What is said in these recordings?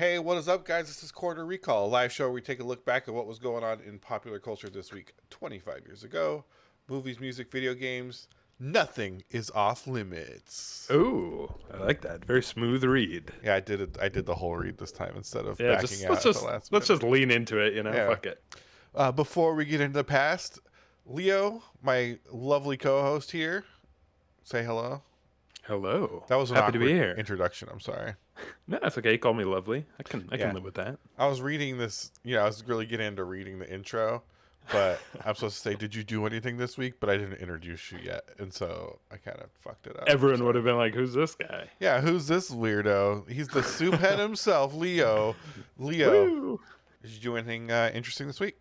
Hey, what is up, guys? This is Corner Recall, a live show where we take a look back at what was going on in popular culture this week, 25 years ago. Movies, music, video games. Nothing is off limits. Ooh, I like that. Very smooth read. Yeah, I did it. I did the whole read this time instead of Yeah, backing out at the last minute. let's just lean into it. Yeah. Fuck it. Before we get into the past, Leo, my lovely co-host here, say hello. Hello. That was an Happy to be awkward here. introduction. I'm sorry. No, that's okay. You call me lovely. I can live with that. I was reading this. I was really getting into reading the intro, but I'm supposed to say, "Did you do anything this week?" But I didn't introduce you yet, and so I kind of fucked it up. Everyone would have been like, "Who's this guy?" Yeah, who's this weirdo? He's the soup head himself, Leo. Woo! Did you do anything interesting this week?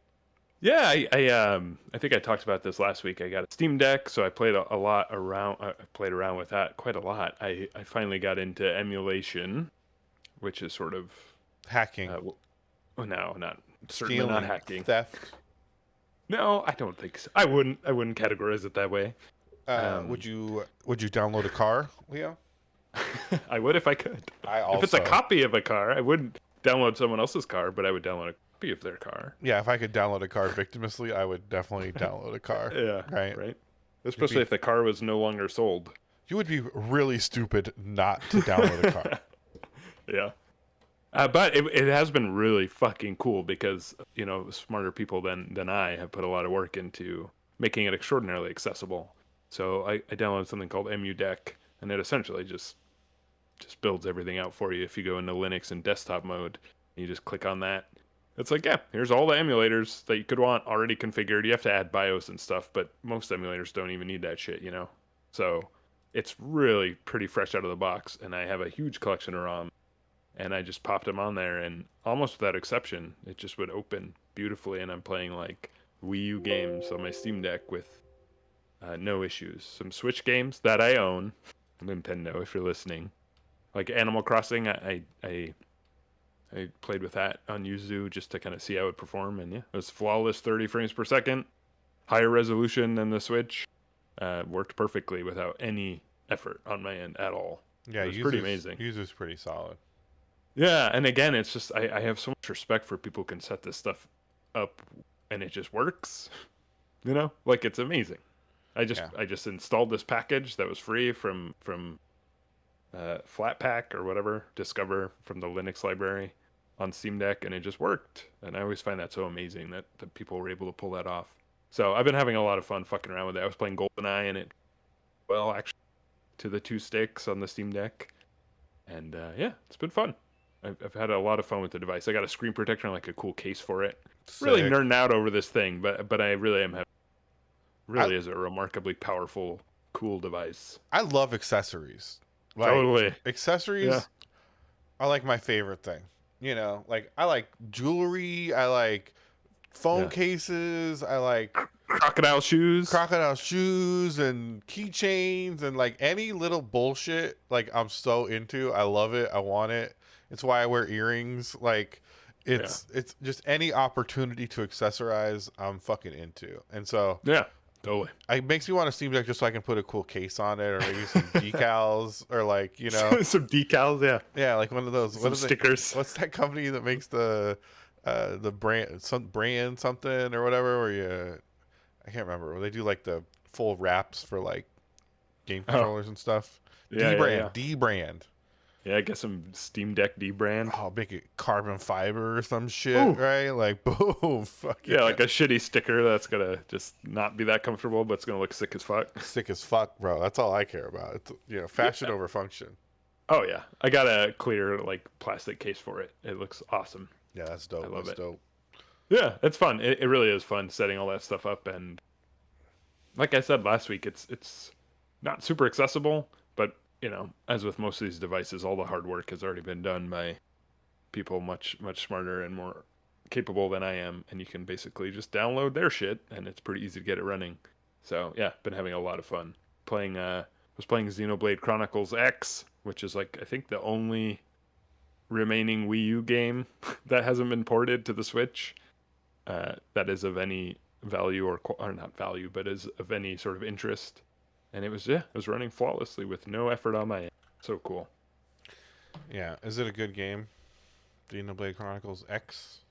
Yeah, I think I talked about this last week. I got a Steam Deck, so I played a lot around. I played around with that quite a lot. I finally got into emulation, which is sort of hacking. No, certainly Stealing, not hacking. Theft. No, I don't think so. I wouldn't categorize it that way. Would you download a car, Leo? I would if I could. If it's a copy of a car, I wouldn't download someone else's car, but I would download a copy of their car. Yeah, if I could download a car victimously, I would definitely download a car. Yeah, right. Especially if the car was no longer sold. You would be really stupid not to download a car. Yeah. But it has been really fucking cool because, smarter people than I have put a lot of work into making it extraordinarily accessible. So I downloaded something called EmuDeck, and it essentially just just builds everything out for you if you go into Linux and desktop mode. You just click on that. It's like, yeah, here's all the emulators that you could want already configured. You have to add BIOS and stuff, but most emulators don't even need that shit, So it's really pretty fresh out of the box, and I have a huge collection of ROM, and I just popped them on there, and almost without exception, it just would open beautifully, and I'm playing like Wii U games on my Steam Deck with no issues. Some Switch games that I own, Nintendo, if you're listening, like Animal Crossing. I played with that on Yuzu just to kind of see how it would perform, and yeah, it was flawless, 30 frames per second, higher resolution than the Switch. Worked perfectly without any effort on my end at all. Yeah, it was pretty amazing. Yuzu's pretty solid. Yeah, and again, it's just I have so much respect for people who can set this stuff up and it just works. Like it's amazing. I just installed this package that was free from Flatpak or whatever, Discover from the Linux library on Steam Deck, and it just worked. And I always find that so amazing that people were able to pull that off. So I've been having a lot of fun fucking around with it. I was playing GoldenEye and it, well, actually, to the 2 sticks on the Steam Deck. And yeah, it's been fun. I've had a lot of fun with the device. I got a screen protector and like a cool case for it. Sick. Really nerding out over this thing, but I really am having. Really is a remarkably powerful, cool device. I love accessories. Like, totally. Accessories are like my favorite thing. Like I like jewelry. I like phone cases. I like crocodile shoes and keychains and like any little bullshit. Like I'm so into. I love it. I want it. It's why I wear earrings. Like it's just any opportunity to accessorize, I'm fucking into. And so totally. It makes me want a Steam Deck just so I can put a cool case on it, or maybe some decals, or like some decals. Yeah, like one of those. Some stickers. What's that company that makes the brand something or whatever? Where I can't remember. Where they do like the full wraps for like game controllers and stuff. D brand. Yeah, I guess some Steam Deck D brand. Oh, make it carbon fiber or some shit, right? Like, boom, fuck yeah. Like a shitty sticker that's gonna just not be that comfortable, but it's gonna look sick as fuck. Sick as fuck, bro. That's all I care about. It's, fashion over function. Oh yeah, I got a clear like plastic case for it. It looks awesome. Yeah, that's dope. I love it. Dope. Yeah, it's fun. It really is fun setting all that stuff up, and like I said last week, it's not super accessible, but as with most of these devices, all the hard work has already been done by people much smarter and more capable than I am, and you can basically just download their shit, and it's pretty easy to get it running. So yeah, been having a lot of fun playing. Was playing Xenoblade Chronicles X, which is like I think the only remaining Wii U game that hasn't been ported to the Switch. That is of any value or not value, but is of any sort of interest. And it was running flawlessly with no effort on my end. So cool. Yeah, is it a good game? Xenoblade Chronicles X?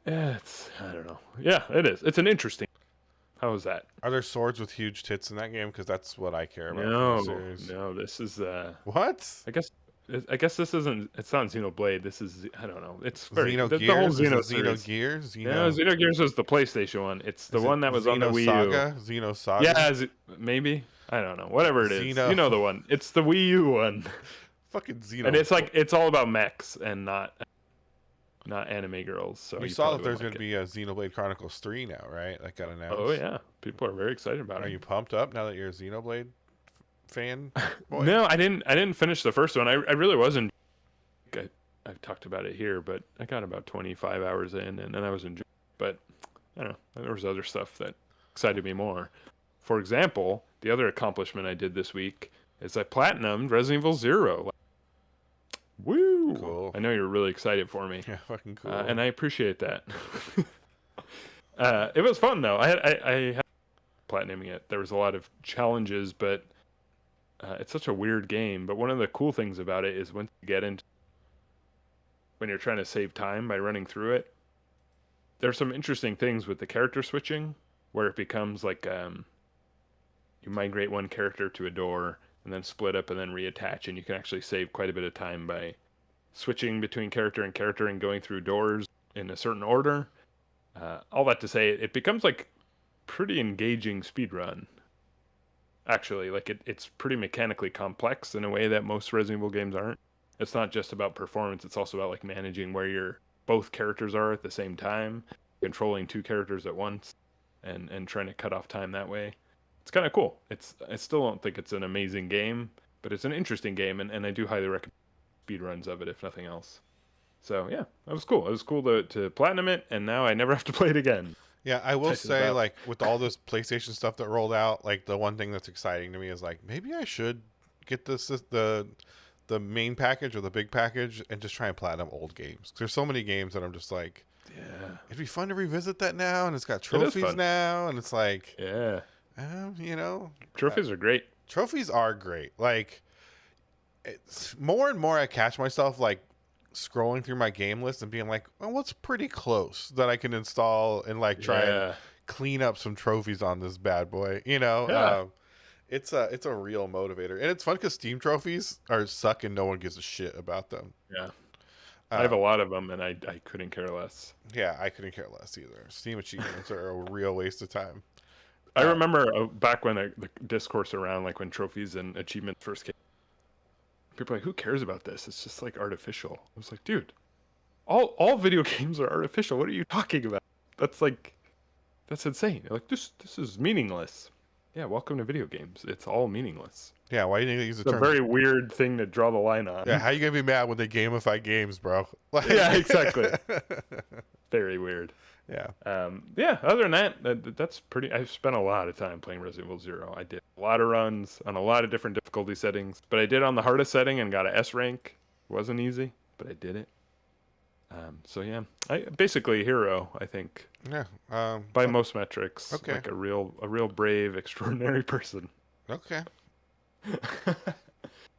Yeah, I don't know. Yeah, it is. It's an interesting. How is that? Are there swords with huge tits in that game? Because that's what I care about. No, this is what? I guess this isn't. It's not Xenoblade. This is. I don't know. It's very Xenogears. The whole Xenogears. No, Xenogears was the PlayStation one. It's the one that was on the Wii U. Xenosaga. Yeah, maybe. I don't know. Whatever it is, you know the one. It's the Wii U one. Fucking Xeno. And it's all about mechs and not anime girls. So you saw that there's going to be a Xenoblade Chronicles 3 now, right? That got announced. Oh yeah, people are very excited about it. Are you pumped up now that you're a Xenoblade fan? Boy? No, I didn't finish the first one. I really wasn't. I've talked about it here, but I got about 25 hours in, and then I was enjoying it. But I don't know. There was other stuff that excited me more. For example, the other accomplishment I did this week is I platinumed Resident Evil 0. Woo! Cool. I know you're really excited for me. Yeah, fucking cool. And I appreciate that. It was fun though. I had platinuming it. There was a lot of challenges, but it's such a weird game. But one of the cool things about it is when you're trying to save time by running through it, there's some interesting things with the character switching, where it becomes like you migrate one character to a door and then split up and then reattach, and you can actually save quite a bit of time by switching between character and going through doors in a certain order. All that to say, it becomes like pretty engaging speedrun. actually. Like it's pretty mechanically complex in a way that most Resident Evil games aren't. It's not just about performance, it's also about like managing where your both characters are at the same time, controlling two characters at once, and trying to cut off time that way. It's kind of cool. I still don't think it's an amazing game, but it's an interesting game, and I do highly recommend speedruns of it if nothing else. So yeah, that was cool. It was cool to platinum it, and now I never have to play it again. Yeah, I will Check it say, out. like, with all this PlayStation stuff that rolled out, like, the one thing that's exciting to me is, like, maybe I should get the main package or the big package and just try and platinum old games. There's so many games that I'm just like, Yeah, it'd be fun to revisit that now, and it's got it is trophies fun. now, and it's like, Yeah, you know, trophies are great. trophies are great. Like, it's more and more I catch myself, like, scrolling through my game list and being like, well, what's pretty close that I can install and, like, try and Yeah, clean up some trophies on this bad boy, you know? yeah, It's a real motivator, and it's fun because Steam trophies are suck and no one gives a shit about them. yeah. I have a Um, lot of them, and I couldn't care less. yeah, I couldn't care less either. Steam achievements are a real waste of time. I Uh, remember back when the discourse around like when trophies and achievements first came. People were like, who cares about this? It's just like artificial. I was like, dude, all video games are artificial. What are you talking about? That's like that's insane. Like this is meaningless. Yeah, welcome to video games. It's all meaningless. yeah, why do you think they use the It's a term? very weird thing to draw the line on. Yeah, how you gonna be mad when they gamify games, bro? Like, Yeah, exactly. Very weird. yeah, Yeah, other than that's pretty. I've spent a lot of time playing Resident Evil Zero. I did a lot of runs on a lot of different difficulty settings, but I did on the hardest setting and got a S rank. Wasn't easy, but I did it. So yeah, I basically a hero. I think yeah. by most metrics, Okay. like a real brave, extraordinary person. Okay.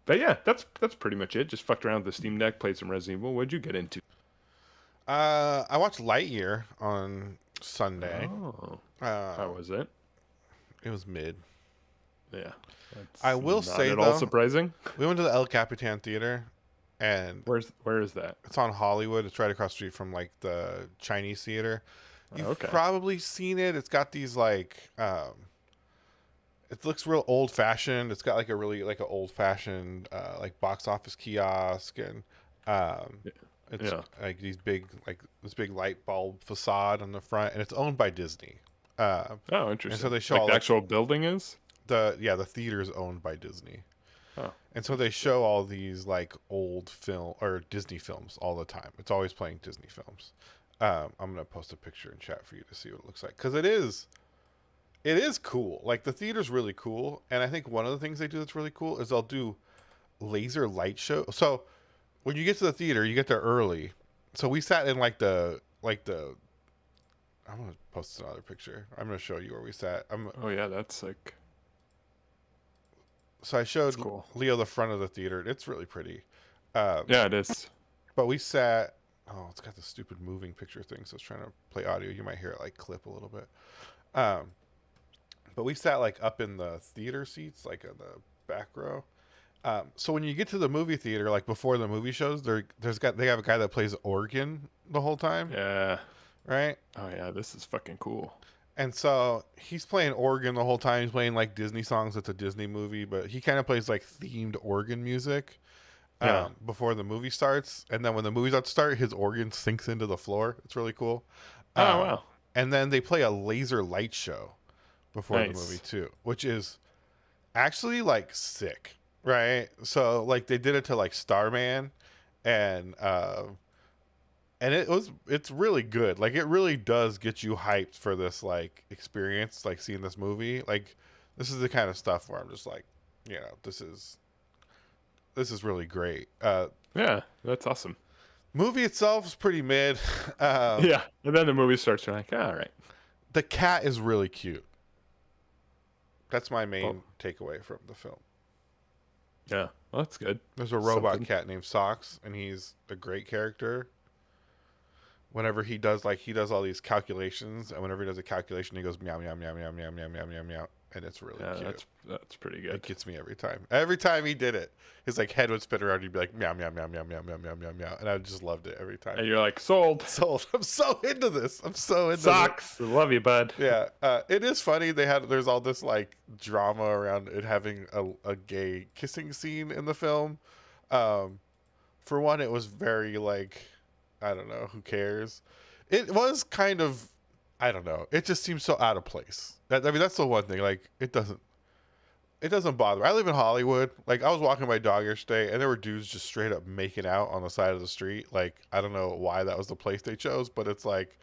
But yeah, that's pretty much it. Just fucked around with the Steam Deck, played some Resident Evil. What'd you get into? I watched Lightyear on Sunday. Oh, Uh, how was it? it was mid. Yeah, that's I will not say at all though, surprising. we went to the El Capitan Theater, and Where is that? it's on Hollywood. It's right across the street from like the Chinese theater. You've Okay. probably seen it. It's got these like it looks real old fashioned. It's got like a really like an old fashioned like box office kiosk, and um it's Yeah. like these big like this big light bulb facade on the front, and it's owned by Disney. Oh, interesting. so they show like all, the like- actual building is. the theater is owned by Disney. Oh, And so they show all these like old film or Disney films all the time. It's always playing Disney films. I'm gonna post a picture in chat for you to see what it looks like because it is cool. Like the theater's really cool, and I think one of the things they do that's really cool is they'll do laser light show. So when you get to the theater, you get there early. So we sat in like the. I'm gonna post another picture. I'm gonna show you where we sat. oh yeah, that's like So I showed That's cool. Leo the front of the theater. It's really pretty. Um, yeah, it is. But we sat. Oh, it's got the stupid moving picture thing, so it's trying to play audio. You might hear it like clip a little bit. But we sat like up in the theater seats, like in the back row. So when you get to the movie theater, like before the movie shows, they have a guy that plays organ the whole time, Yeah. right? Oh yeah, this is fucking cool. And so he's playing organ the whole time. He's playing like Disney songs. It's a Disney movie, but he kind of plays like themed organ music Yeah. before the movie starts. And then when the movie's about to start, his organ sinks into the floor. It's really cool. Oh wow. And then they play a laser light show before the Nice. movie too, which is actually like sick, right? So like they did it to like Starman, and it's really good. Like it really does get you hyped for this like experience, like seeing this movie. Like this is the kind of stuff where I'm just like, this is really great. Yeah, that's awesome. Movie itself is pretty mid. Yeah, and then the movie starts. You're like, all right. The cat is really cute. That's my main Oh. takeaway from the film. Yeah, well, that's good. There's a robot Something. cat named Socks, and he's a great character. Whenever he does all these calculations, and whenever he does a calculation, he goes meow meow meow meow meow meow meow meow meow, and it's really Yeah, cute. that's pretty It good. gets me every time. Every time he did it, his like head would spin around. He'd be like meow meow meow meow meow meow meow meow meow, and I just loved it every time. And you're like, sold. Sold. I'm so into this. I'm so into Socks. Love you, bud. it. Yeah, it is funny. There's all this like drama around it having a gay kissing scene in the film. For one, it was very like, I don't know, who cares? It was kind of, I don't know. It just seems so out of place. I mean, that's the one thing. Like, it doesn't bother me. I live in Hollywood. Like, I was walking my dog yesterday, and there were dudes just straight up making out on the side of the street. Like, I don't know why that was the place they chose, but it's like,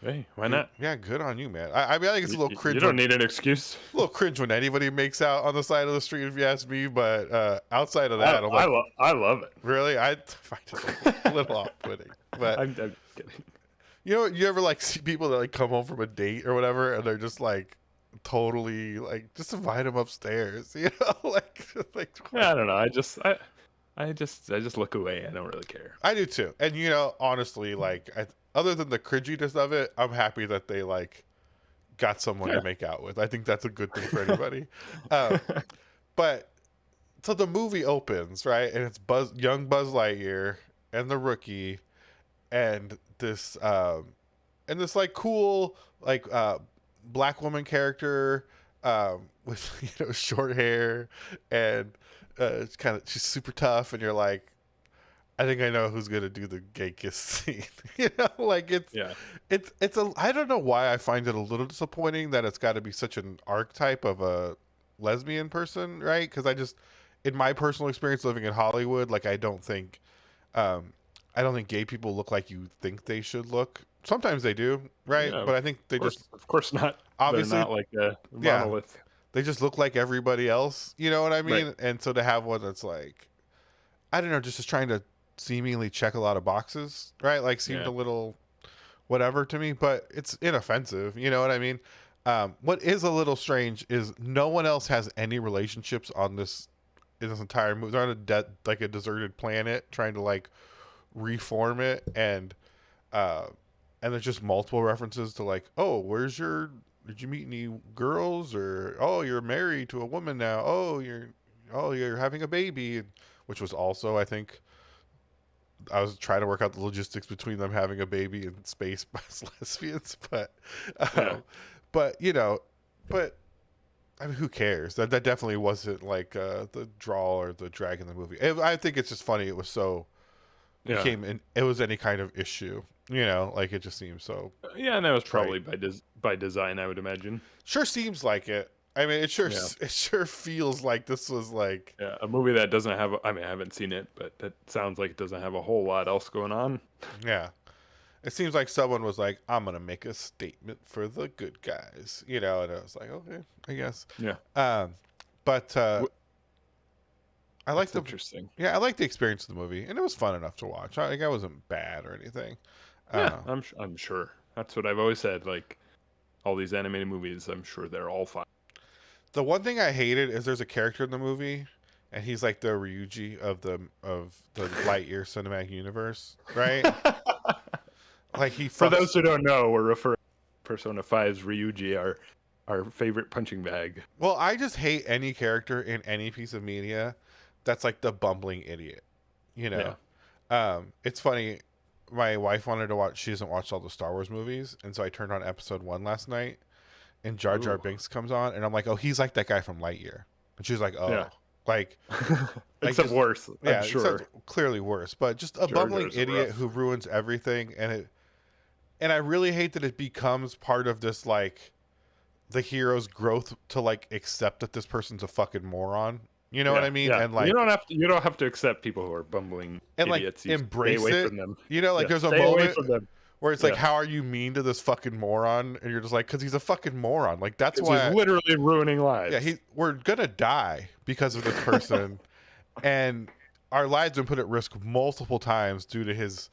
Hey, why not? yeah, good on you, man. I mean, I think it's a little cringe. You don't need an excuse. A little cringe when anybody makes out on the side of the street, if you ask me. But outside of that, I'm like, I love it. really? I find it a little off-putting. But I'm kidding. you ever like see people that like come home from a date or whatever, and they're just like totally like just invite them upstairs, like Yeah, I don't know. I just look away. I don't really care. I do too. And honestly, like other than the cringiness of it, I'm happy that they like got someone to make out with. I think that's a good thing for anybody. But so the movie opens, right, and it's young Buzz Lightyear and the rookie, and this like cool like black woman character with short hair, and she's super tough, and you're like, I think I know who's gonna do the gay kiss scene. Like it's I don't know why I find it a little disappointing that it's got to be such an archetype of a lesbian person, right? Because in my personal experience living in Hollywood, like I don't think gay people look like you think they should look. Sometimes they do, right? Yeah, but I think they of course not. Obviously they're not like a monolith. they just look like everybody else. You know what I mean? Right. And so to have one that's like, I don't know, just trying to seemingly check a lot of boxes, right? Like seemed a little whatever to me, but it's inoffensive. You know what I mean? What is a little strange is no one else has any relationships in this entire movie. They're on a deserted planet trying to like reform it, and there's just multiple references to like, oh, did you meet any girls, or oh, you're married to a woman now, oh, you're having a baby, which was also, I think, I was trying to work out the logistics between them having a baby in space as lesbians, but I mean, who cares? That definitely wasn't like the draw or the drag in the movie. I think it's just funny. It was so it was any kind of issue, like it just seems so. Yeah, and that was probably by design, I would imagine. Sure seems like it. I mean, it sure feels like this was like a movie that doesn't have. I mean, I haven't seen it, but that sounds like it doesn't have a whole lot else going on. Yeah, it seems like someone was like, "I'm gonna make a statement for the good guys," and I was like, "Okay, I guess." Yeah. But I liked interesting. Yeah, I liked the experience of the movie, and it was fun enough to watch. I wasn't bad or anything. Yeah, I'm sure. That's what I've always said. Like all these animated movies, I'm sure they're all fine. The one thing I hated is there's a character in the movie, and he's like the Ryuji of the Lightyear cinematic universe, right? Like For those who don't know, we're referring to Persona 5's Ryuji, our favorite punching bag. Well, I just hate any character in any piece of media that's like the bumbling idiot. It's funny. My wife wanted to watch. She hasn't watched all the Star Wars movies, and so I turned on episode 1 last night. And Jar Jar Binks comes on, and I'm like, oh, he's like that guy from Lightyear. And she's like, oh, like except worse. I'm sure. Clearly worse, but just a bumbling idiot who ruins everything. And I really hate that it becomes part of this, like, the hero's growth to like accept that this person's a fucking moron. You know what I mean? Yeah. And like, you don't have to accept people who are bumbling and idiots. Like embrace stay away it. From them. There's a moment where it's like, how are you mean to this fucking moron? And you're just like, because he's a fucking moron. Like that's why he's literally ruining lives. Yeah, we're gonna die because of this person, and our lives have been put at risk multiple times due to his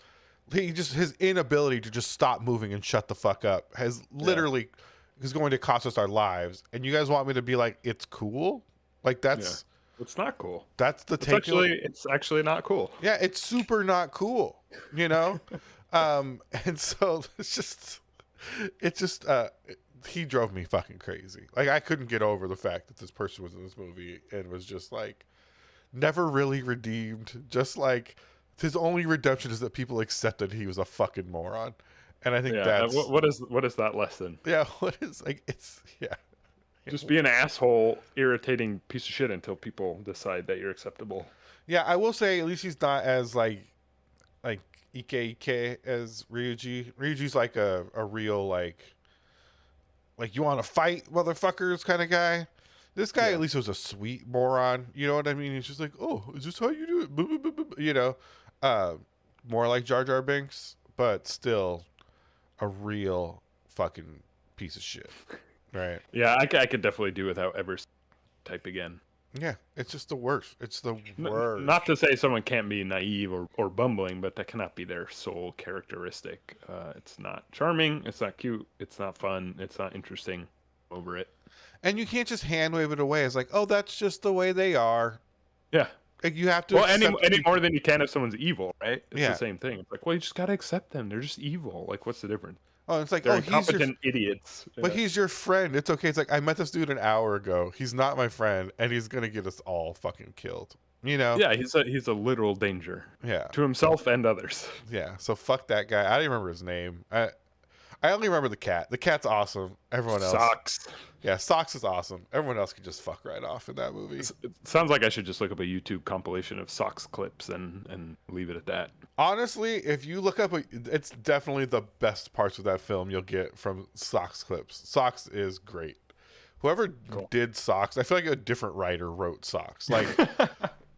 inability to just stop moving and shut the fuck up has literally is going to cost us our lives. And you guys want me to be like, it's cool? Like that's it's not cool. That's the take. It's actually not cool. Yeah, it's super not cool. And so it's just he drove me fucking crazy. Like, I couldn't get over the fact that this person was in this movie and was just like never really redeemed. Just like his only redemption is that people accepted he was a fucking moron. And I think Yeah. that's What is that lesson? yeah. What is like it's yeah. Just be an asshole, irritating piece of shit until people decide that you're acceptable. Yeah, I will say at least he's not as like Ike as Ryuji. Ryuji's like a real like you want to fight motherfuckers kind of guy. This guy Yeah. at least was a sweet moron. You know what I mean? He's just like, oh, is this how you do it? Boop, boop, boop, boop. You know, uh, more like Jar Jar Binks, but still a real fucking piece of shit, right? Yeah, I could definitely do without ever type again. Yeah, it's just the worst. It's the worst. Not to say someone can't be naive or bumbling, but that cannot be their sole characteristic. It's not charming. It's not cute. It's not fun. It's not interesting. Over it. And you can't just hand wave it away as like, oh, that's just the way they are. Yeah. Like you have to. Well, any more than you can if someone's evil, right? It's Yeah. the same thing. It's like, well, you just gotta accept them. They're just evil. Like, what's the difference? Oh, it's like, They're oh, he's your, incompetent idiots. but he's your friend. It's okay. It's like I met this dude an hour ago. He's not my friend, and he's gonna get us all fucking killed. You know? Yeah, he's a literal danger Yeah. to himself and others. Yeah. So fuck that guy. I don't even remember his name. I only remember the cat. The cat's awesome. Everyone else. Socks. Yeah, Socks is awesome. Everyone else could just fuck right off in that movie. It sounds like I should just look up a YouTube compilation of Socks clips and leave it at that. Honestly, if you look up, it's definitely the best parts of that film you'll get from Socks clips. Socks is great. Whoever did Socks, I feel like a different writer wrote Socks.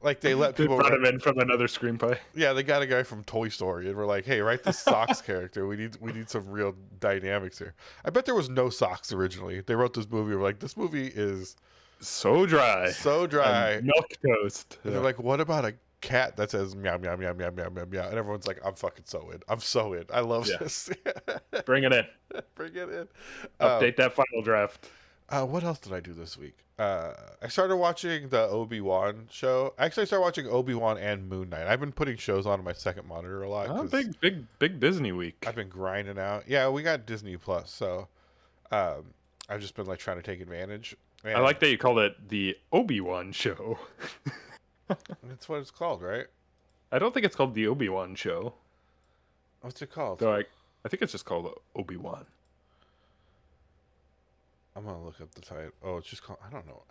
Like they let people brought him in from another screenplay. Yeah, they got a guy from Toy Story, and we're like, "Hey, write the Socks character. We need some real dynamics here." I bet there was no Socks originally. They wrote this movie. We're like, "This movie is so dry, and milk toast." And they're like, "What about a cat that says meow meow meow meow meow meow meow?" And everyone's like, "I'm fucking so in. I'm so in. I love this. Bring it in. Bring it in. Update that final draft." What else did I do this week? I started watching the Obi-Wan show. Actually, I started watching Obi-Wan and Moon Knight. I've been putting shows on my second monitor a lot. Oh, big Disney week. I've been grinding out. Yeah, we got Disney Plus, so I've just been like trying to take advantage. And I like that you called it the Obi-Wan show. That's what it's called, right? I don't think it's called the Obi-Wan show. What's it called? So I think it's just called Obi-Wan. I'm gonna look up the title. Oh, it's just called. I don't know.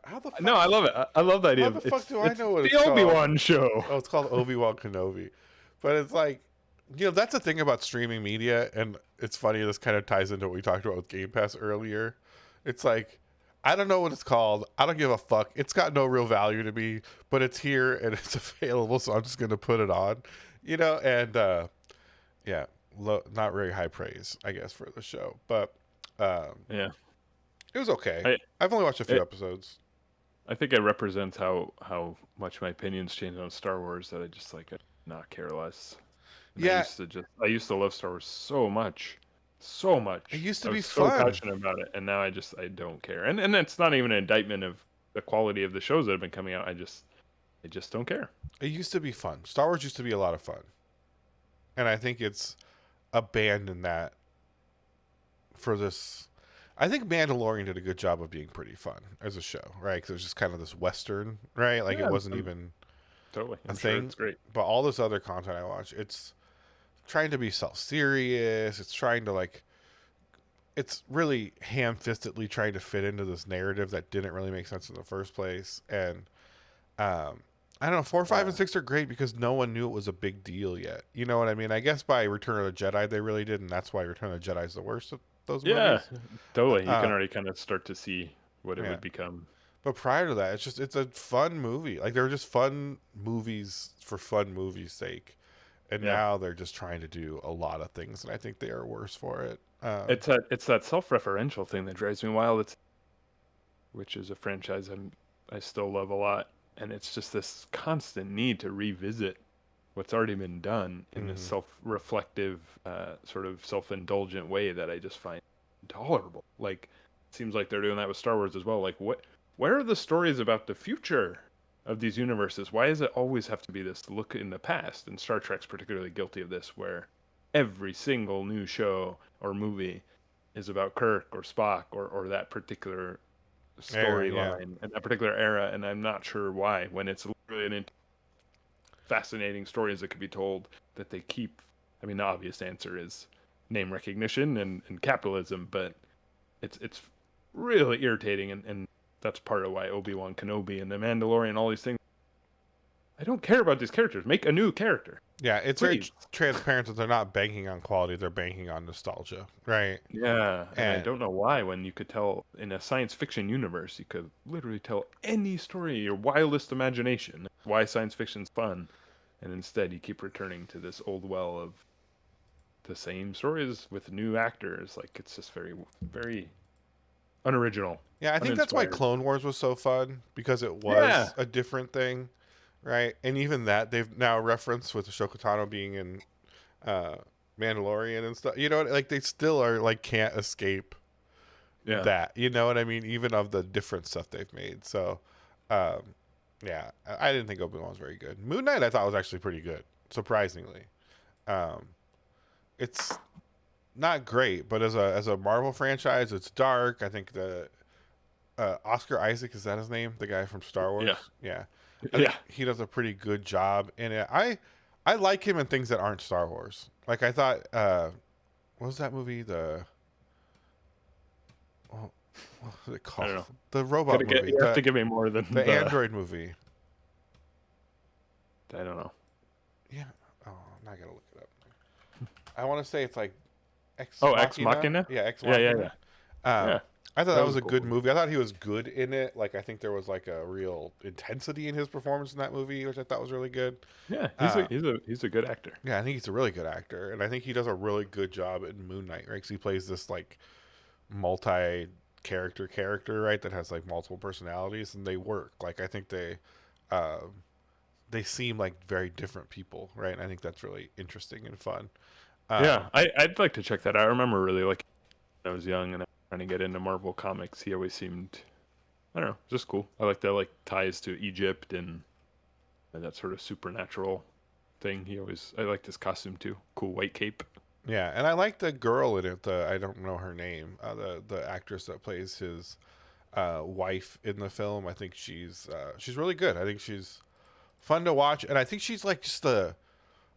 How the fuck? No, I love it. I love the idea. How the fuck do I know what it's the called? Obi-Wan show? Oh, it's called Obi-Wan Kenobi. But it's like, that's the thing about streaming media, and it's funny. This kind of ties into what we talked about with Game Pass earlier. It's like, I don't know what it's called. I don't give a fuck. It's got no real value to me, but it's here and it's available, so I'm just gonna put it on. And yeah, not very high praise, I guess, for the show, but yeah. It was okay. I've only watched a few episodes. I think it represents how much my opinions changed on Star Wars, that I just I not care less. And yeah, I used to love Star Wars so much. It used to I be was fun. so passionate about it, and now I don't care. And it's not even an indictment of the quality of the shows that have been coming out. I just don't care. It used to be fun. Star Wars used to be a lot of fun, and I think it's abandoned that for this. I think Mandalorian did a good job of being pretty fun as a show, right? Because it was just kind of this Western, right? Like it wasn't even totally a thing. It's great. But all this other content I watch, it's trying to be self-serious. It's trying to it's really ham-fistedly trying to fit into this narrative that didn't really make sense in the first place. And I don't know, 4, 5, and 6 are great because no one knew it was a big deal yet. You know what I mean? I guess by Return of the Jedi they really did, and that's why Return of the Jedi is the worst of those movies. Yeah, totally. You can already kind of start to see what it would become. But prior to that, it's a fun movie. Like, they were just fun movies for fun movies' sake. And now they're just trying to do a lot of things, and I think they are worse for it. It's that self-referential thing that drives me wild. Which is a franchise I still love a lot, and it's just this constant need to revisit what's already been done in this self-reflective, sort of self-indulgent way that I just find intolerable. Like, it seems like they're doing that with Star Wars as well. Like, where are the stories about the future of these universes? Why does it always have to be this look in the past? And Star Trek's particularly guilty of this, where every single new show or movie is about Kirk or Spock or that particular Aaron, yeah. storyline and that particular era, and I'm not sure why. When it's really an fascinating stories that could be told, that they keep. I mean, the obvious answer is name recognition and capitalism, but it's really irritating, and that's part of why Obi-Wan Kenobi and the Mandalorian, all these things. I don't care about these characters. Make a new character, Yeah, it's very please. transparent that they're not banking on quality; they're banking on nostalgia, right? Yeah, and I And don't know why. When you could tell in a science fiction universe, you could literally tell any story, your wildest imagination. Why science fiction's fun, and instead you keep returning to this old well of the same stories with new actors. Like it's just very, very unoriginal, yeah, I think that's why uninspired. Clone Wars was so fun because it Yeah, was a different thing, right? And even that they've now referenced with Ahsoka Tano being in uh, Mandalorian and stuff. You know, like they still are like can't escape yeah, that. You know what I mean? Even of the different stuff they've made. So, um, yeah, I didn't think Obi Wan was very good. Moon Knight I thought was actually pretty good, surprisingly. Um, it's not great, but as a Marvel franchise, it's dark. I think the Oscar Isaac, is that his name? The guy from Star yeah, Wars. Yeah, I think yeah, he does a pretty good job in it. I like him in things that aren't Star Wars. Like I thought, what was that movie? Oh, what was it I called? don't know. The robot Gotta get. movie. You have The to give me more than the the. android movie. I don't know. Yeah. Oh, now I gotta look it up. I want to say it's like Ex Oh, Ex Machina. Machina. Yeah, Ex Yeah, yeah, Machina. yeah, yeah. I thought That that was was a a cool good movie. movie. I thought he was good in it. Like I think there was like a real intensity in his performance in that movie, which I thought was really good. Yeah, Uh, he's a good actor. yeah, I think he's a really good actor, and I think he does a really good job in Moon Knight, right? 'Cause he plays this like multi character, right? That has like multiple personalities, and they work. Like I think uh, they seem like very different people, right? And I think that's really interesting and fun. Yeah, Um, I'd like to check that out. I remember really like when I was young and I was trying to get into Marvel comics. He always seemed, I don't know, just cool. I like the like ties to Egypt and that sort of supernatural thing. I liked his costume too. Cool white cape. Yeah, and I like the girl in it. The I don't know her name. The actress that plays his wife in the film. I think she's really good. I think she's fun to watch, and I think she's like just a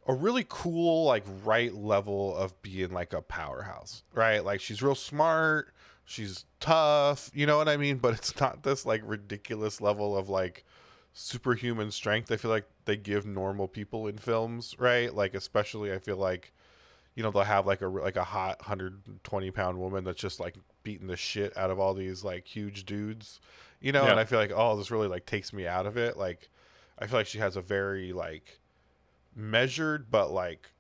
really cool like right level of being like a powerhouse, right? Like she's real smart. She's tough. You know what I mean? But it's not this like ridiculous level of like superhuman strength. I feel like they give normal people in films, right? Like especially I feel like they'll have like a hot 120-pound woman that's just like beating the shit out of all these like huge dudes, and Yeah, I feel like, oh, this really like takes me out of it. Like I feel like she has a very like measured but like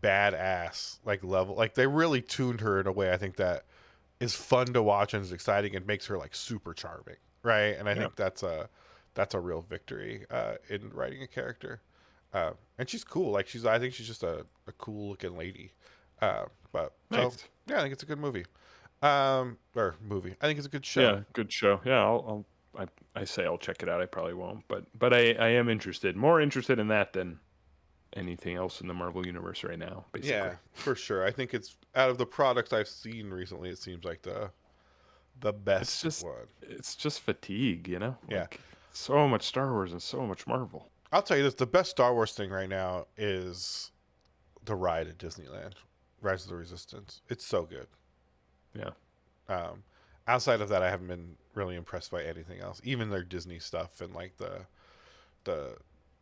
badass like level. Like they really tuned her in a way I think that is fun to watch and is exciting and makes her like super charming, right? And I yeah, think that's a real victory in writing a character. And she's cool. Like I think she's just a cool looking lady. But so nice. yeah, I think it's a good movie. Or movie. I think it's a good show. Yeah, good show. Yeah, I say I'll check it out. I probably won't, but I am interested, more interested in that than anything else in the Marvel universe right now. Yeah, Basically, for sure. I think it's out of the products I've seen recently, it seems like the it's best just one. it's just fatigue, you know. Yeah. Like so much Star Wars and so much Marvel. I'll tell you this, the best Star Wars thing right now is the ride at Disneyland. Rise of the Resistance. It's so good. Yeah, Um, Outside of that, I haven't been really impressed by anything else. Even their Disney stuff and like the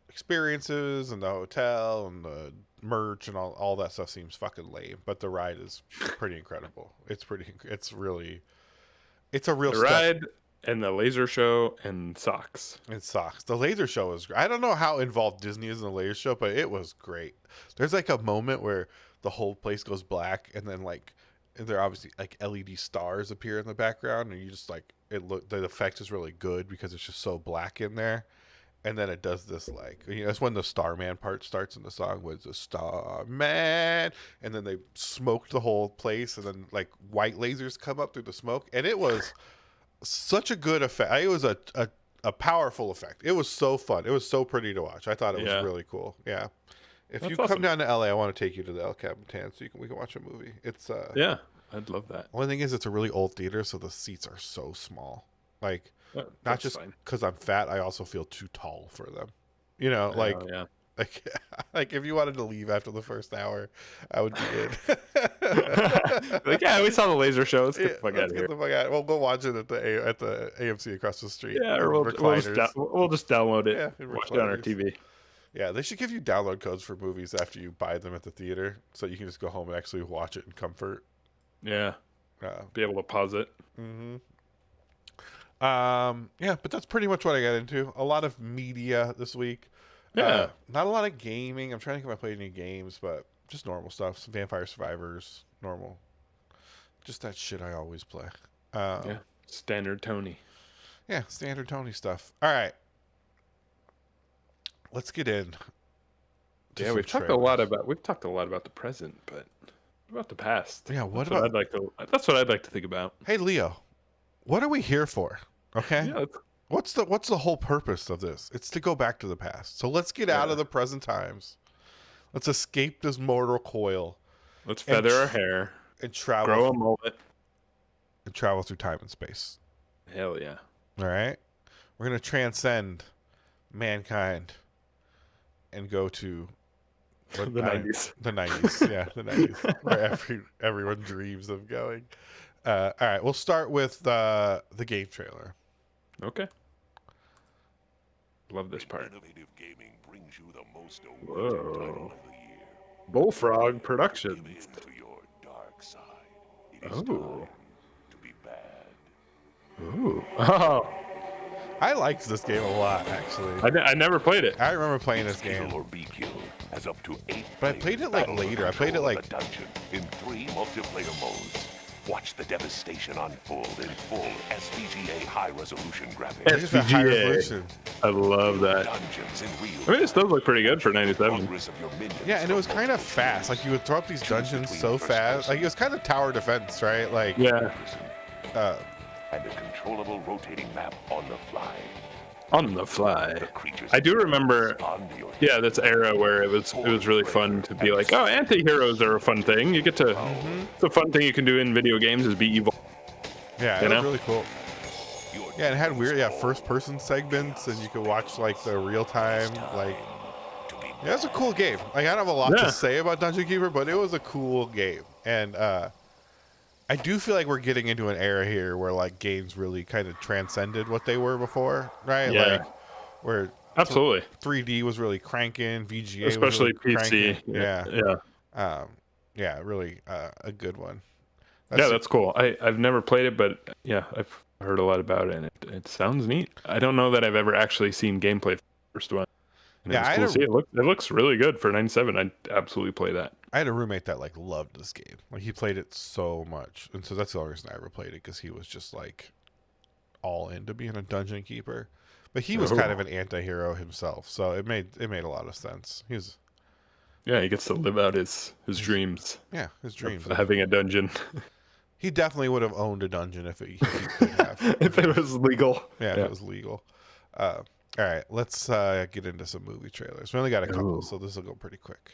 experiences and the hotel and the merch and all that stuff seems fucking lame. But the ride is pretty incredible. It's a real the step. ride and the laser show and socks. It sucks. The laser show is great. I don't know how involved Disney is in the laser show, but it was great. There's like a moment where the whole place goes black, and then like there are obviously like LED stars appear in the background, and you just like the effect is really good because it's just so black in there. And then it does this like it's when the Starman part starts in the song was the Starman, and then they smoked the whole place, and then like white lasers come up through the smoke, and it was such a good effect. It was a powerful effect. It was so fun. It was so pretty to watch. I thought it was Yeah, really cool. Yeah. If you that's come awesome. down to LA, I want to take you to the El Capitan so we can watch a movie. It's Yeah, I'd love that. Only thing is, it's a really old theater, so the seats are so small. Like, not That's just fine. because I'm fat, I also feel too tall for them. You know, like, Oh, yeah. like if you wanted to leave after the first hour, I would be in. Like, yeah, we saw the laser show. Let's get Yeah, the fuck out let's of get here. the fuck out. We'll go watch it at the AMC across the street. Yeah, in or we'll recliners. just download it. Yeah, in Watch it on our recliners. TV. Yeah, they should give you download codes for movies after you buy them at the theater, so you can just go home and actually watch it in comfort. Yeah. Uh, Be able to pause it. yeah, but that's pretty much what I got into. A lot of media this week. Yeah. Not a lot of gaming. I'm trying to think if I played any games, but just normal stuff. Some Vampire Survivors, normal. Just that shit I always play. Yeah. Standard Tony. Yeah, standard Tony stuff. All right. Let's get in. Yeah, we've talked a lot about the present, but what about the past? Yeah, That's what I'd like to think about. Hey, Leo, what are we here for? Okay. Yeah, What's the whole purpose of this? It's to go back to the past. So let's get out of the present times. Let's escape this mortal coil. let's feather our hair, and travel. grow a mullet. And travel through time and space. Hell yeah. All right. We're gonna transcend mankind and go to The 90s. The 90s, yeah, the 90s, where everyone dreams of going. All right, we'll start with the game trailer. Okay. Love this part. Innovative gaming brings you the most awaited Whoa. title of the year. Bullfrog Productions. Give in to your dark side. It is Oh. time to be bad. Ooh. Oh. I liked this game a lot, actually. I never played it. I remember playing this game, Kill or be killed has up to 8 but I played it like players later. I battle played it for like the dungeon in 3 multiplayer modes. Watch the devastation unfold in full SVGA high-resolution graphics. it's a high SVGA. resolution. I love that. Dungeons in real I mean, this does look pretty good for 97. progress of your minions Yeah, and it was from kind of multiple fast. Like you would throw up these dungeons so fast. Like it was kind of tower defense, right? Like Yeah. and a controllable rotating map on the fly. On the fly. The creatures I do remember, respond to your yeah, this era where it was really fun to be like, oh, anti-heroes are a fun thing. You get to, it's a fun thing you can do in video games is be evil. yeah, You it was know? really cool. Yeah, and it had weird, first person segments, and you could watch like the real time, like. Yeah, it's a cool game. Like I don't have a lot Yeah. to say about Dungeon Keeper, but it was a cool game, and I do feel like we're getting into an era here where like games really kind of transcended what they were before, right? Yeah. Like where Absolutely. 3D was really cranking, VGA Especially was really PC. cranking. Yeah, Yeah. yeah, really a good one. Yeah, that's cool. I've never played it, but yeah, I've heard a lot about it, and it sounds neat. I don't know that I've ever actually seen gameplay for the first one. And Yeah, it was cool to see. It looks really good for 97. I'd absolutely play that. I had a roommate that like loved this game. Like he played it so much, and so that's the only reason I ever played it, because he was just like all into being a dungeon keeper. But he was kind of an anti-hero himself, so it made a lot of sense. Yeah, he gets to live out his dreams His dreams. of having a dungeon. He definitely would have owned a dungeon if he could have. If it was legal. Yeah, if it was legal. All right, let's get into some movie trailers. We only got a couple, so this will go pretty quick.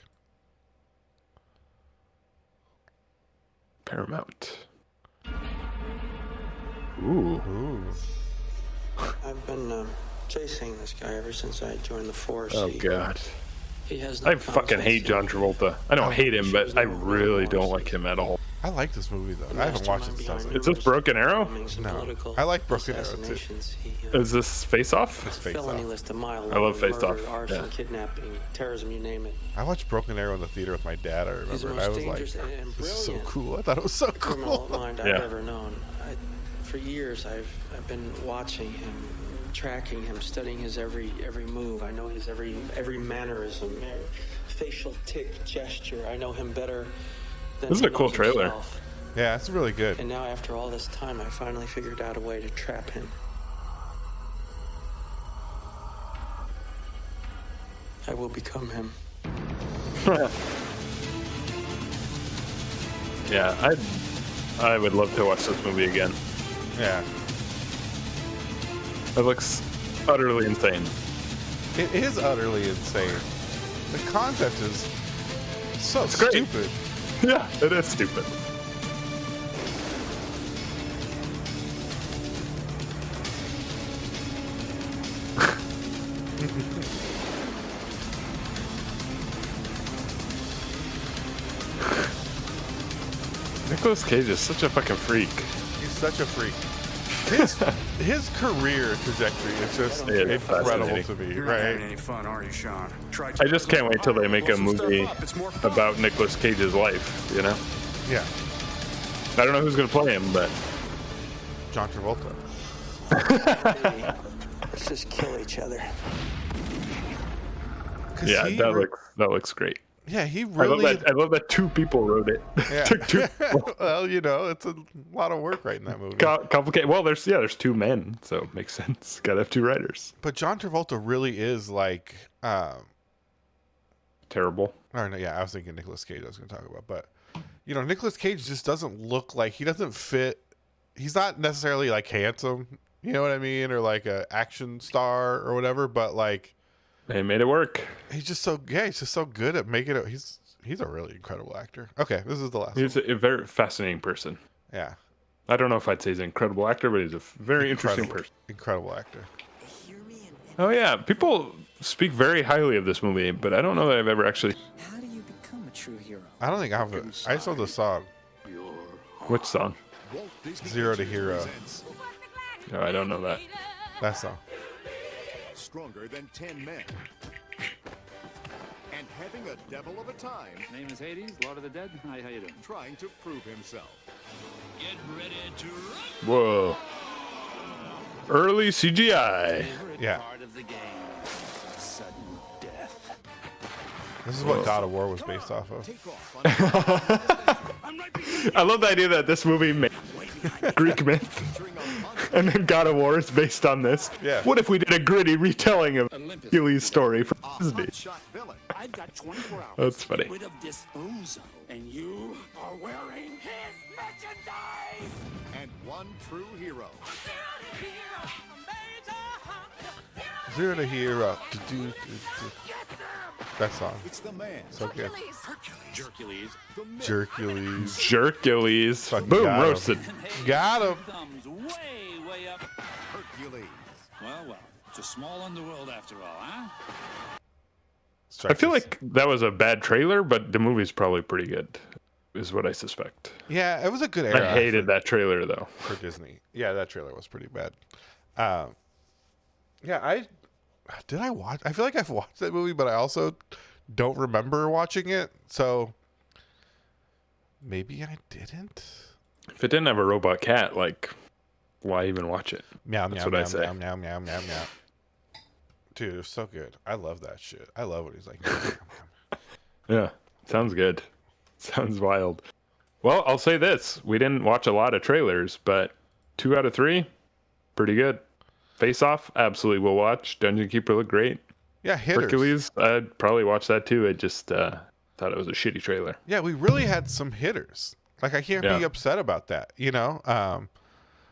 Paramount. Ooh. I've been chasing this guy ever since I joined the force. Oh, God. He has no I fucking hate John Travolta. I don't hate him, but I really don't like him at all. I like this movie though. I haven't watched it since. Is this Broken Arrow? No. I like Broken Arrow, too. Is this Face Off? Face Off. Felony list a mile long. I love Face Murder, Off, arson, yeah. kidnapping, terrorism, you name it. I watched Broken Arrow in the theater with my dad. I He's the remember, and I most was like, dangerous and "This is so brilliant cool." I thought it was so criminal cool. mind Yeah. I've ever known. For years, I've been watching him, tracking him, studying his every move. I know his every mannerism, every facial tick, gesture. I know him better than This is he a cool knows trailer. himself. Yeah, it's really good. And now, after all this time, I finally figured out a way to trap him. I will become him. Yeah, I would love to watch this movie again. Yeah, It looks utterly insane. it is utterly insane. The concept is so great. stupid. Yeah, it is stupid. Nicolas Cage is such a fucking freak. He's such a freak. His career trajectory is just Yeah, incredible to me, You're not having right? any fun, are you, Sean? I just can't wait till they make a movie about Nicolas Cage's life, you know? Yeah. I don't know who's going to play him, but... John Travolta. Let's just kill each other. 'Cause Yeah, he that looks great. Yeah, he really... I love that 2 people wrote it. Yeah. Took 2 people. Well, you know, it's a lot of work writing that movie. Complicated. Well, there's 2 men, so it makes sense. Gotta have 2 writers. But John Travolta really is like... Terrible. Or no, yeah, I was thinking Nicolas Cage I was going to talk about. But, you know, Nicolas Cage just doesn't look like... He doesn't fit... He's not necessarily, like, handsome, you know what I mean? Or, like, a action star or whatever, but, like... They made it work. He's just so good at making it. He's a really incredible actor. Okay, this is the last He's one. a very fascinating person. Yeah. I don't know if I'd say he's an incredible actor, but he's a very interesting person. Incredible actor. Oh, yeah. People speak very highly of this movie, but I don't know that I've ever actually... How do you become a true hero? I don't think I saw the song. Which song? Zero to Hero. No, I don't know that. That song. Stronger than 10 men. And having a devil of a time Name is Hades, Lord of the Dead. Hi, how you doing? trying to prove himself. Get ready to rock. Whoa. Early CGI. Yeah. Part of the game. Sudden death. This is what God of War was based off of. Take off on I'm right behind you. I love the idea that this movie made Greek myth, and then God of War is based on this. Yeah. What if we did a gritty retelling of Hercules' story from Disney? shot villain. I've got 24 hours. That's funny. To get rid of this bozo, and you are wearing his merchandise. And one true hero. Zero to Hero. That song. It's the man. So good. Hercules. The myth. Hercules. Hercules. Fucking Boom, got him. roasted. Got him. Thumbs way up. Hercules. Well, it's a small underworld after all, huh? I feel like that was a bad trailer, but the movie's probably pretty good, is what I suspect. Yeah, it was a good era. I hated that trailer, though. for Disney. Yeah, that trailer was pretty bad. Yeah, I watch? I feel like I've watched that movie, but I also don't remember watching it. So maybe I didn't. If it didn't have a robot cat, like, why even watch it? Meow That's meow what I meow say. meow meow meow meow meow. Dude, it was so good. I love that shit. I love what he's like. Meow, meow, meow. Yeah, sounds good. Sounds wild. Well, I'll say this. We didn't watch a lot of trailers, but 2 out of 3, pretty good. Face Off, absolutely will watch. Dungeon Keeper looked great. Yeah, hitters. Hercules, I'd probably watch that too. I just thought it was a shitty trailer. Yeah, we really had some hitters. Like, I can't Yeah. be upset about that, you know?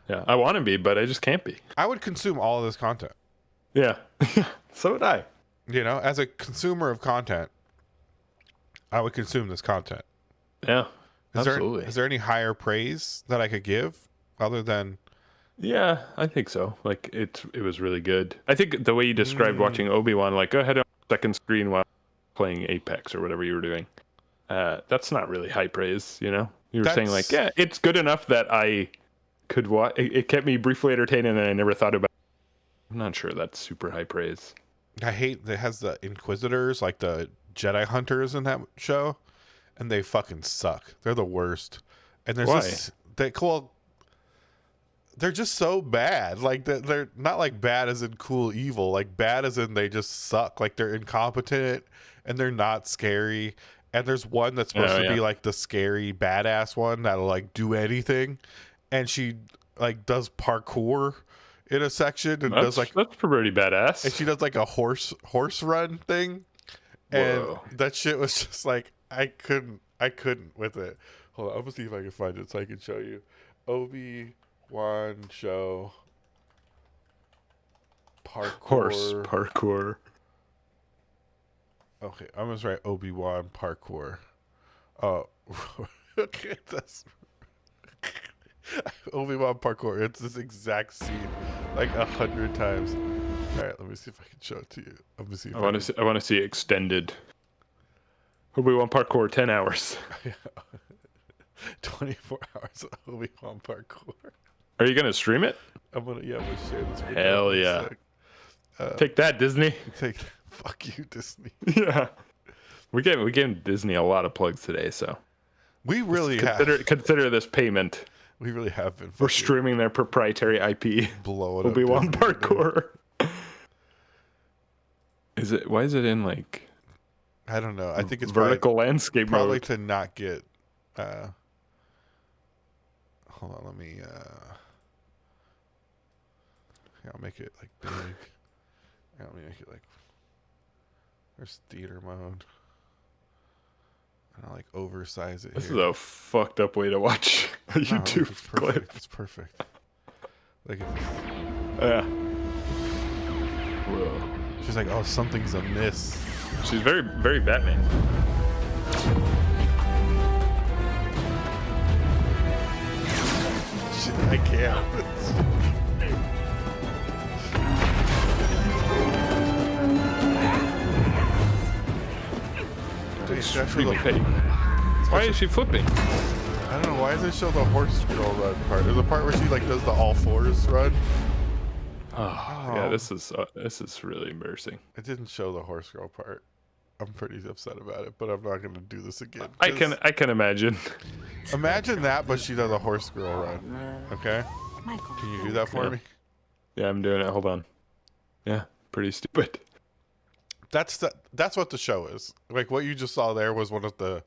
Yeah, I want to be, but I just can't be. I would consume all of this content. Yeah, so would I. You know, as a consumer of content, I would consume this content. Yeah, Is absolutely. there any higher praise that I could give other than... Yeah, I think so. Like, it was really good. I think the way you described watching Obi-Wan, like, go ahead on second screen while playing Apex or whatever you were doing, that's not really high praise, you know? You were saying, like, yeah, it's good enough that I could watch. It kept me briefly entertained, and I never thought about it. I'm not sure that's super high praise. I hate that it has the Inquisitors, like the Jedi Hunters in that show, and they fucking suck. They're the worst. And there's Why? they're just so bad. Like, they're not like bad as in cool evil, like bad as in they just suck. Like, they're incompetent and they're not scary. And there's one that's supposed to be like the scary badass one that'll like do anything, and she like does parkour in a section and does like that's pretty badass. and she does like a horse run thing. And Whoa. that shit was just like I couldn't with it. Hold on, I'm gonna see if I can find it so I can show you. Obi-Wan show parkour. Horse parkour. Okay, I'm gonna write Obi-Wan parkour. Oh, okay, that's Obi-Wan parkour. It's this exact scene, like 100 times. All right, let me see if I can show it to you. I'm gonna see. If I want to see extended. Obi-Wan parkour 10 hours. 24 hours of Obi-Wan parkour. Are you gonna stream it? I'm gonna share this with Hell you. yeah. Take that, Disney. Fuck you, Disney. Yeah. We gave Disney a lot of plugs today, so We really consider this payment We really have been for streaming their proprietary IP. blowing Obi-Wan up parkour. Why is it in like I don't know. I think it's vertical landscape probably mode? to not get hold on, let me I'll make it like big. Let me make it like there's theater mode. And I'll like oversize it. This here. is a fucked up way to watch a No, YouTube it's clip. perfect. It's perfect. Look at this. Yeah. Whoa. She's like, oh, something's amiss. She's very, very Batman. Shit, I can't. Hey, should I show Really the- fake. Why is she flipping? I don't know. Why does it show the horse girl run part? There's a part where she like does the all fours run. Oh, yeah, this is really embarrassing. It didn't show the horse girl part. I'm pretty upset about it, but I'm not going to do this again. I can imagine. Imagine that, but she does a horse girl run. Okay? Can you do that for me? Yeah, I'm doing it. Hold on. Yeah, pretty stupid. That's what the show is. Like what you just saw there was one of the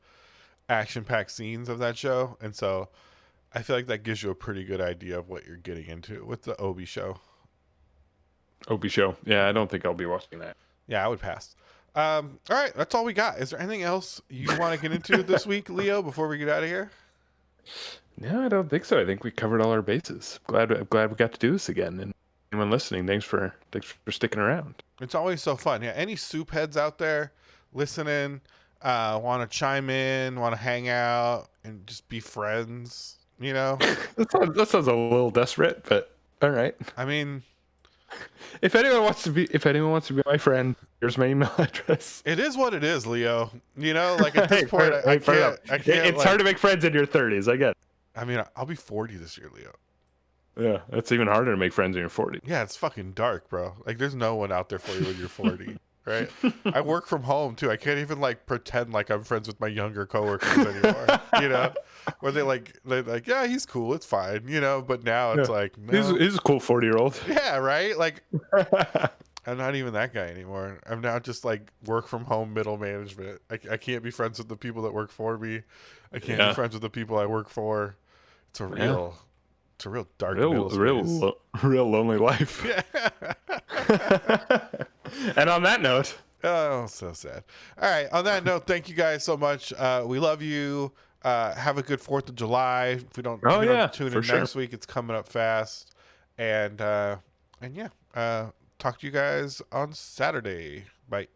action-packed scenes of that show, and so I feel like that gives you a pretty good idea of what you're getting into with the Obi show. Obi show. Yeah, I don't think I'll be watching that. Yeah, I would pass. All right, that's all we got. Is there anything else you want to get into this week, Leo, before we get out of here? No, I don't think so. I think we covered all our bases. Glad we got to do this again. And anyone listening, thanks for sticking around. It's always so fun. Yeah, any soup heads out there listening, want to chime in, want to hang out, and just be friends, you know? That sounds a little desperate, but all right. I mean, if anyone wants to be my friend, here's my email address. it is what it is, Leo. You know, like at this point, I can't. It's hard to make friends in your 30s. I get it. I mean, I'll be 40 this year, Leo. Yeah, it's even harder to make friends in your 40s. Yeah, it's fucking dark, bro. Like, there's no one out there for you when you're 40, right? I work from home too. I can't even like pretend like I'm friends with my younger coworkers anymore. You know, where they're like, yeah, he's cool, it's fine. You know, but now it's like, no. He's a cool 40-year-old. Yeah, right. Like, I'm not even that guy anymore. I'm now just like work from home middle management. I can't be friends with the people that work for me. I can't be friends with the people I work for. It's a real dark middle space. Real lonely life. Yeah. And on that note, oh, so sad. All right. On that note, thank you guys so much. We love you. Have a good 4th of July. If we don't, tune in next week, it's coming up fast. And yeah, talk to you guys on Saturday. Bye.